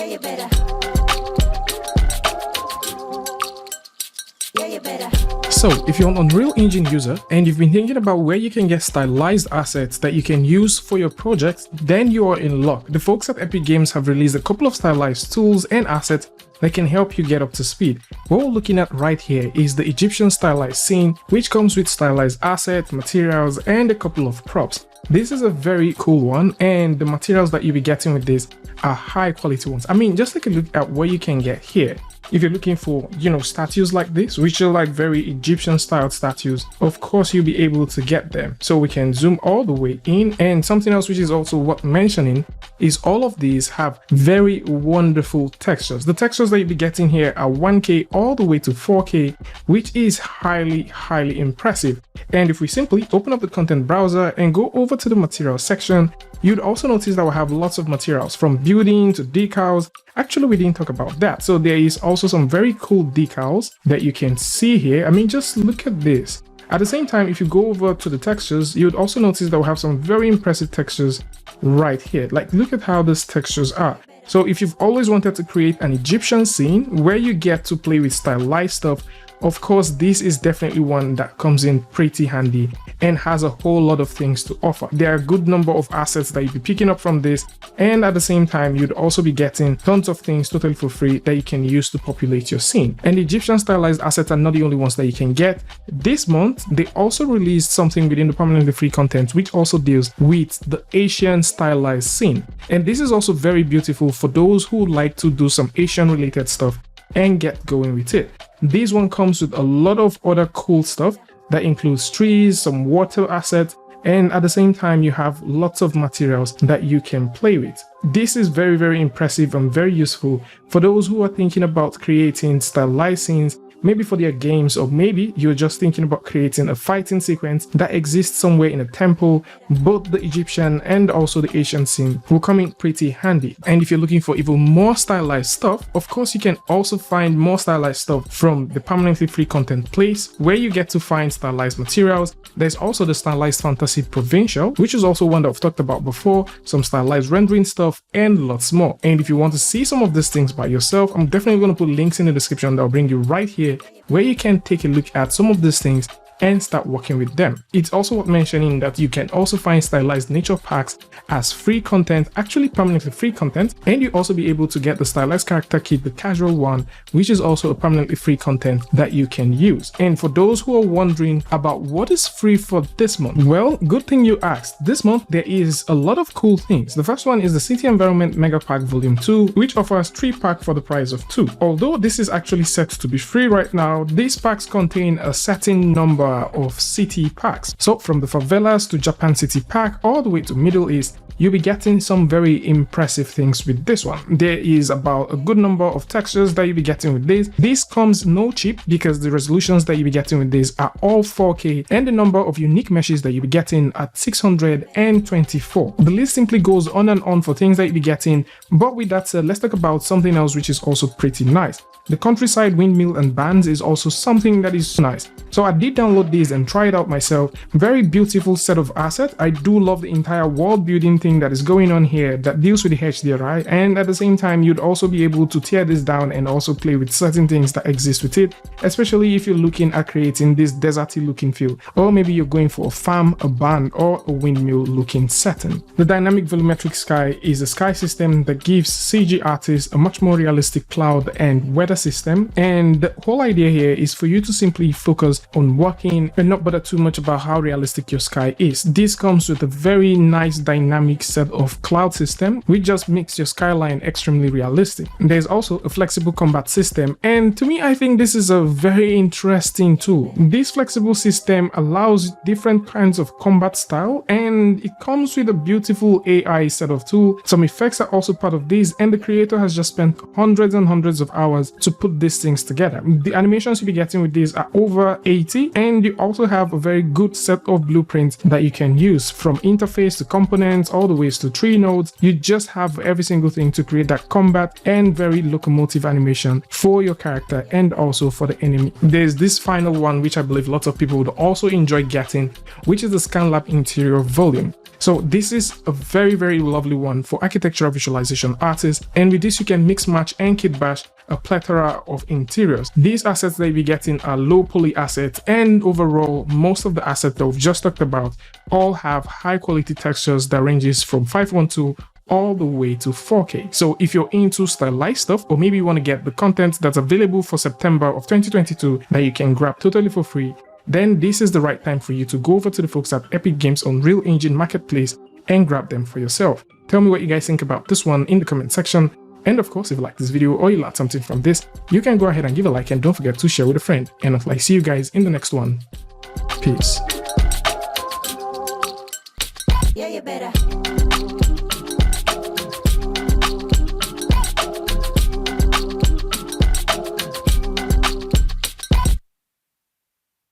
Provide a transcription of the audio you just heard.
Yeah, you better. Yeah, you better. So, if you're an Unreal Engine user and you've been thinking about where you can get stylized assets that you can use for your project, then you are in luck. The folks at Epic Games have released a couple of stylized tools and assets that can help you get up to speed. What we're looking at right here is the Egyptian stylized scene, which comes with stylized assets, materials, and a couple of props. This is a very cool one, and the materials that you'll be getting with this are high quality ones. I mean, just take a look at what you can get here. If you're looking for, statues like this, which are like very Egyptian styled statues, of course you'll be able to get them. So we can zoom all the way in. And something else which is also worth mentioning is all of these have very wonderful textures. The textures that you'll be getting here are 1K all the way to 4K, which is highly impressive. And if we simply open up the content browser and go over to the materials section, you'd also notice that we have lots of materials from building to decals. Actually, we didn't talk about that. So there is also some very cool decals that you can see here. I mean, just look at this. At the same time, if you go over to the textures, you'd also notice that we have some very impressive textures right here. Like, look at how these textures are. So if you've always wanted to create an Egyptian scene where you get to play with stylized stuff, of course, this is definitely one that comes in pretty handy and has a whole lot of things to offer. There are a good number of assets that you'll be picking up from this, and at the same time, you'd also be getting tons of things totally for free that you can use to populate your scene. And the Egyptian stylized assets are not the only ones that you can get. This month, they also released something within the permanently free content, which also deals with the Asian stylized scene. And this is also very beautiful for those who like to do some Asian related stuff and get going with it. This one comes with a lot of other cool stuff that includes trees, some water assets, and at the same time you have lots of materials that you can play with. This is very impressive and very useful for those who are thinking about creating stylized scenes, maybe for their games, or maybe you're just thinking about creating a fighting sequence that exists somewhere in a temple. Both the Egyptian and also the Asian scene will come in pretty handy. And if you're looking for even more stylized stuff, of course you can also find more stylized stuff from the permanently free content place, where you get to find stylized materials. There's also the Stylized Fantasy Provincial, which is also one that I've talked about before, some stylized rendering stuff, and lots more. And if you want to see some of these things by yourself, I'm definitely going to put links in the description that will bring you right here, where you can take a look at some of these things and start working with them. It's also worth mentioning that you can also find stylized nature packs as free content, actually permanently free content, and you also be able to get the stylized character kit, the casual one, which is also a permanently free content that you can use. And for those who are wondering about what is free for this month, well, good thing you asked. This month there is a lot of cool things. The first one is the City Environment Mega Pack Volume 2, which offers 3 packs for the price of 2. Although this is actually set to be free right now, these packs contain a certain number of city packs. So from the favelas to Japan City pack all the way to Middle East, you'll be getting some very impressive things with this one. There is about a good number of textures that you'll be getting with this. This comes no cheap because the resolutions that you'll be getting with this are all 4K, and the number of unique meshes that you'll be getting at 624. The list simply goes on and on for things that you'll be getting, but with that said, let's talk about something else which is also pretty nice. The countryside windmill and bands is also something that is nice. So I did download these and try it out myself. Very beautiful set of assets. I do love the entire world building thing that is going on here that deals with the HDRI, and at the same time you'd also be able to tear this down and also play with certain things that exist with it, especially if you're looking at creating this deserty looking field, or maybe you're going for a farm, a band, or a windmill looking setting. The dynamic volumetric sky is a sky system that gives CG artists a much more realistic cloud and weather system, and the whole idea here is for you to simply focus on working and not bother too much about how realistic your sky is. This comes with a very nice dynamic set of cloud system which just makes your skyline extremely realistic. There's also a flexible combat system, and to me I think this is a very interesting tool. This flexible system allows different kinds of combat style, and it comes with a beautiful AI set of tools. Some effects are also part of this, and the creator has just spent hundreds and hundreds of hours to put these things together. The animations you'll be getting with these are over 80, and you also have a very good set of blueprints that you can use, from interface to components all the way to tree nodes. You just have every single thing to create that combat and very locomotive animation for your character and also for the enemy. There's this final one which I believe lots of people would also enjoy getting, which is the Scanlabz interior volume. So this is a very, very lovely one for architectural visualization artists. And with this, you can mix, match, and kit bash a plethora of interiors. These assets that you're getting are low poly assets, and overall, most of the assets that we've just talked about all have high quality textures that ranges from 512 all the way to 4K. So if you're into stylized stuff, or maybe you want to get the content that's available for September of 2022 that you can grab totally for free, then this is the right time for you to go over to the folks at Epic Games Unreal Engine Marketplace and grab them for yourself. Tell me what you guys think about this one in the comment section. And of course, if you like this video or you learned something from this, you can go ahead and give a like, and don't forget to share with a friend. And I'll see you guys in the next one. Peace. Yeah, you better.